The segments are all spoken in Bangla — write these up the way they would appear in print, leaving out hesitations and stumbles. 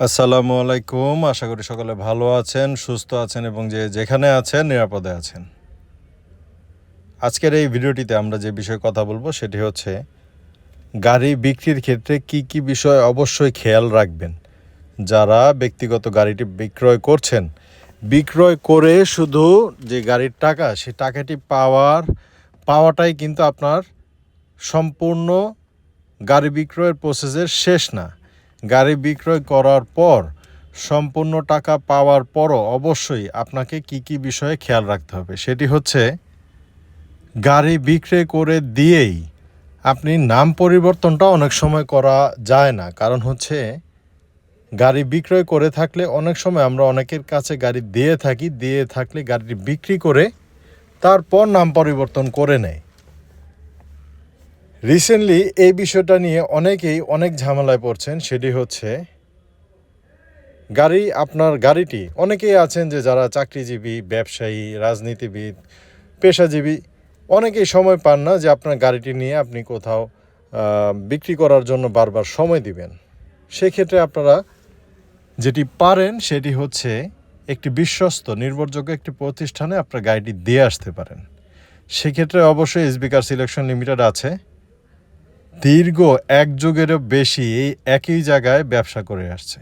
আসসালামু আলাইকুম। আশা করি সকলে ভালো আছেন, সুস্থ আছেন এবং যে যেখানে আছেন নিরাপদে আছেন। আজকের এই ভিডিওটিতে আমরা যে বিষয়ে কথা বলবো সেটি হচ্ছে গাড়ি বিক্রির ক্ষেত্রে কি কি বিষয় অবশ্যই খেয়াল রাখবেন। যারা ব্যক্তিগত গাড়িটি বিক্রয় করছেন, বিক্রয় করে শুধু যে গাড়ির টাকা, সেই টাকাটি পাওয়াটাই কিন্তু আপনার সম্পূর্ণ গাড়ি বিক্রয়ের প্রসেসের শেষ না। গাড়ি বিক্রয় করার পর সম্পূর্ণ টাকা পাওয়ার পরও অবশ্যই আপনাকে কি কি বিষয়ে খেয়াল রাখতে হবে সেটি হচ্ছে গাড়ি বিক্রয় করে দিয়েই আপনি নাম পরিবর্তনটা অনেক সময় করা যায় না। কারণ হচ্ছে গাড়ি বিক্রয় করে থাকলে অনেক সময় আমরা অনেকের কাছে গাড়ি দিয়ে থাকলে গাড়িটি বিক্রি করে তারপর নাম পরিবর্তন করে নেয়। রিসেন্টলি এই বিষয়টা নিয়ে অনেকেই অনেক ঝামেলায় পড়ছেন। সেটি হচ্ছে আপনার গাড়িটি, অনেকেই আছেন যে যারা চাকরিজীবী, ব্যবসায়ী, রাজনীতিবিদ, পেশাজীবী, অনেকেই সময় পান না যে আপনার গাড়িটি নিয়ে আপনি কোথাও বিক্রি করার জন্য বারবার সময় দিবেন। সেক্ষেত্রে আপনারা যেটি পারেন সেটি হচ্ছে একটি বিশ্বস্ত নির্ভরযোগ্য একটি প্রতিষ্ঠানে আপনার গাড়িটি দিয়ে আসতে পারেন। সেক্ষেত্রে অবশ্যই এসবি কার সিলেকশন লিমিটেড আছে। দীর্ঘ এক যুগেরও বেশি এই একই জায়গায় ব্যবসা করে আসছে।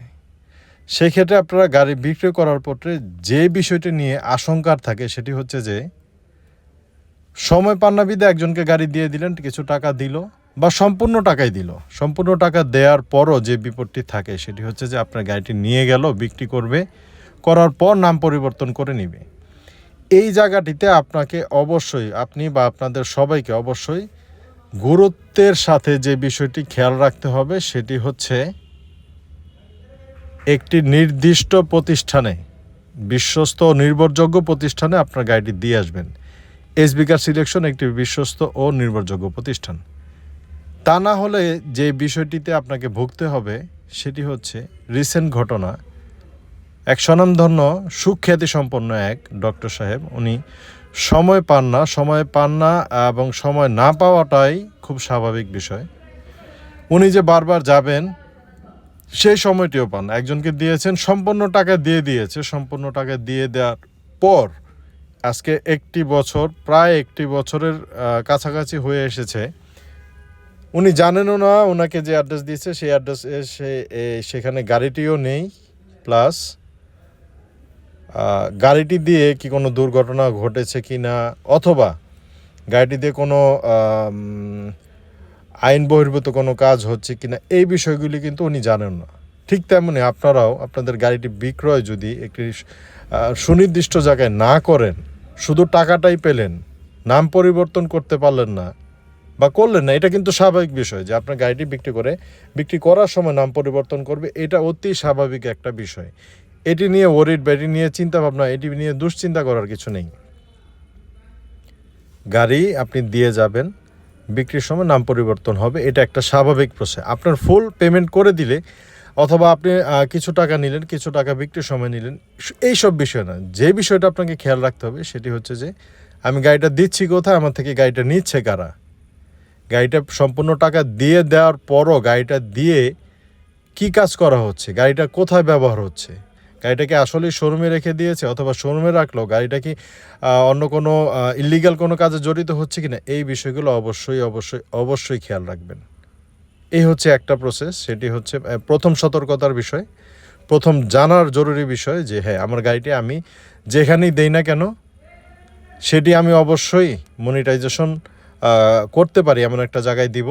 সেক্ষেত্রে আপনারা গাড়ি বিক্রি করার পরে যে বিষয়টি নিয়ে আশঙ্কার থাকে সেটি হচ্ছে যে সময় পান্নাবিদে একজনকে গাড়ি দিয়ে দিলেন, কিছু টাকা দিল বা সম্পূর্ণ টাকাই দিল। সম্পূর্ণ টাকা দেওয়ার পরও যে বিপদটি থাকে সেটি হচ্ছে যে আপনার গাড়িটি নিয়ে গেল, বিক্রি করবে, করার পর নাম পরিবর্তন করে নেবে। এই জায়গাটিতে আপনাকে অবশ্যই, আপনি বা আপনাদের সবাইকে অবশ্যই গুরুত্বের সাথে যে বিষয়টি খেয়াল রাখতে হবে সেটি হচ্ছে একটি নির্দিষ্ট প্রতিষ্ঠানে, বিশ্বস্ত ও নির্ভরযোগ্য প্রতিষ্ঠানে আপনার গাড়িটি দিয়ে আসবেন। এসবি কার সিলেকশন একটি বিশ্বস্ত ও নির্ভরযোগ্য প্রতিষ্ঠান। তা না হলে যে বিষয়টিতে আপনাকে ভুগতে হবে সেটি হচ্ছে রিসেন্ট ঘটনা। এক স্বনামধন্য সুখ্যাতি সম্পন্ন এক ডক্টর সাহেব, উনি সময় পান না এবং সময় না পাওয়াটাই খুব স্বাভাবিক বিষয়। উনি যে বারবার যাবেন সেই সময়টিও পান। একজনকে দিয়েছেন, সম্পূর্ণ টাকা দিয়েছে। সম্পূর্ণ টাকা দিয়ে দেওয়ার পর আজকে প্রায় একটি বছরের কাছাকাছি হয়ে এসেছে। উনি জানেনও না ওনাকে যে অ্যাড্রেস দিয়েছে সেই অ্যাড্রেসে সেখানে গাড়িটিও নেই। প্লাস গাড়িটি দিয়ে কি কোনো দুর্ঘটনা ঘটেছে কি না, অথবা গাড়িটি দিয়ে কোনো আইন বহির্ভূত কোনো কাজ হচ্ছে কি না, এই বিষয়গুলি কিন্তু উনি জানেন না। ঠিক তেমনি আপনারাও আপনাদের গাড়িটি বিক্রয় যদি একটি সুনির্দিষ্ট জায়গায় না করেন, শুধু টাকাটাই পেলেন, নাম পরিবর্তন করতে পারলেন না বা করলেন না, এটা কিন্তু স্বাভাবিক বিষয় যে আপনার গাড়িটি বিক্রি করার সময় নাম পরিবর্তন করবে। এটা অতি স্বাভাবিক একটা বিষয়। এটি নিয়ে এটি নিয়ে চিন্তাভাবনা, এটি নিয়ে দুশ্চিন্তা করার কিছু নেই। গাড়ি আপনি দিয়ে যাবেন, বিক্রির সময় নাম পরিবর্তন হবে, এটা একটা স্বাভাবিক প্রসেস। আপনার ফুল পেমেন্ট করে দিলে অথবা আপনি কিছু টাকা নিলেন, কিছু টাকা বিক্রির সময় নিলেন, এইসব বিষয় না। যে বিষয়টা আপনাকে খেয়াল রাখতে হবে সেটি হচ্ছে যে আমি গাড়িটা দিচ্ছি কোথায়, আমার থেকে গাড়িটা নিচ্ছে কারা। গাড়িটা সম্পূর্ণ টাকা দিয়ে দেওয়ার পরও গাড়িটা দিয়ে কি কাজ করা হচ্ছে, গাড়িটা কোথায় ব্যবহার হচ্ছে, গাড়িটাকে আসলেই শোরুমে রেখে দিয়েছে অথবা শোরুমে রাখলো, গাড়িটা কি অন্য কোনো ইলিগাল কোনো কাজে জড়িত হচ্ছে কিনা, এই বিষয়গুলো অবশ্যই খেয়াল রাখবেন। এই হচ্ছে একটা প্রসেস। সেটি হচ্ছে প্রথম সতর্কতার বিষয়, প্রথম জানার জরুরি বিষয় যে হ্যাঁ, আমার গাড়িটি আমি যেখানেই দেই না কেন সেটি আমি অবশ্যই মনিটাইজেশন করতে পারি এমন একটা জায়গায় দিব।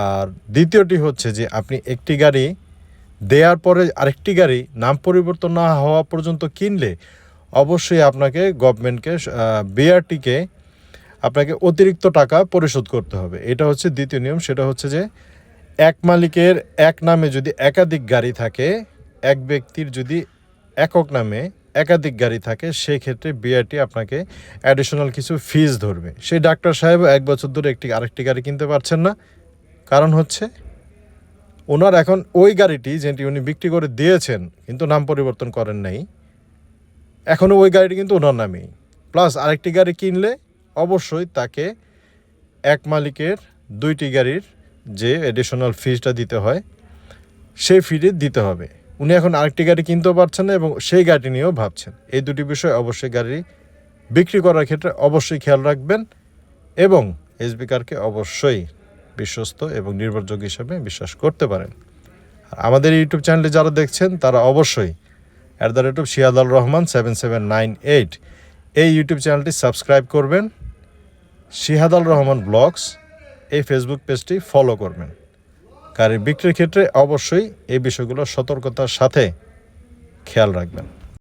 আর দ্বিতীয়টি হচ্ছে যে আপনি একটি গাড়ি দেওয়ার পরে আরেকটি গাড়ি নাম পরিবর্তন না হওয়া পর্যন্ত কিনলে অবশ্যই আপনাকে গভর্নমেন্টকে, বিআরটিকে আপনাকে অতিরিক্ত টাকা পরিশোধ করতে হবে। এটা হচ্ছে দ্বিতীয় নিয়ম। সেটা হচ্ছে যে এক মালিকের এক নামে যদি একাধিক গাড়ি থাকে, এক ব্যক্তির যদি একক নামে একাধিক গাড়ি থাকে, সেক্ষেত্রে বিআরটি আপনাকে অ্যাডিশনাল কিছু ফিজ ধরবে। সেই ডাক্তার সাহেব 1 বছর ধরে আরেকটি গাড়ি কিনতে পারছেন না। কারণ হচ্ছে ওনার এখন ওই গাড়িটি যেটি উনি বিক্রি করে দিয়েছেন কিন্তু নাম পরিবর্তন করেন নাই, এখনও ওই গাড়িটি কিন্তু ওনার নামেই। প্লাস আরেকটি গাড়ি কিনলে অবশ্যই তাকে এক মালিকের 2টি গাড়ির যে অ্যাডিশনাল ফিজটা দিতে হয় সেই ফিটি দিতে হবে। উনি এখন আরেকটি গাড়ি কিনতেও পারছেন না এবং সেই গাড়ি নিয়েও ভাবছেন। এই দুটি বিষয় অবশ্যই গাড়ি বিক্রি করার ক্ষেত্রে অবশ্যই খেয়াল রাখবেন এবং এসবি কারকে অবশ্যই বিশ্বস্ত এবং নির্ভরযোগ্য হিসাবে বিশ্বাস করতে পারেন। আর আমাদের ইউটিউব চ্যানেলে যারা দেখছেন তারা অবশ্যই @শিহাদ আল রহমান 7798 এই ইউটিউব চ্যানেলটি সাবস্ক্রাইব করবেন। শিহাদ আল রহমান ব্লগস এই ফেসবুক পেজটি ফলো করবেন। গাড়ি বিক্রির ক্ষেত্রে অবশ্যই এই বিষয়গুলো সতর্কতার সাথে খেয়াল রাখবেন।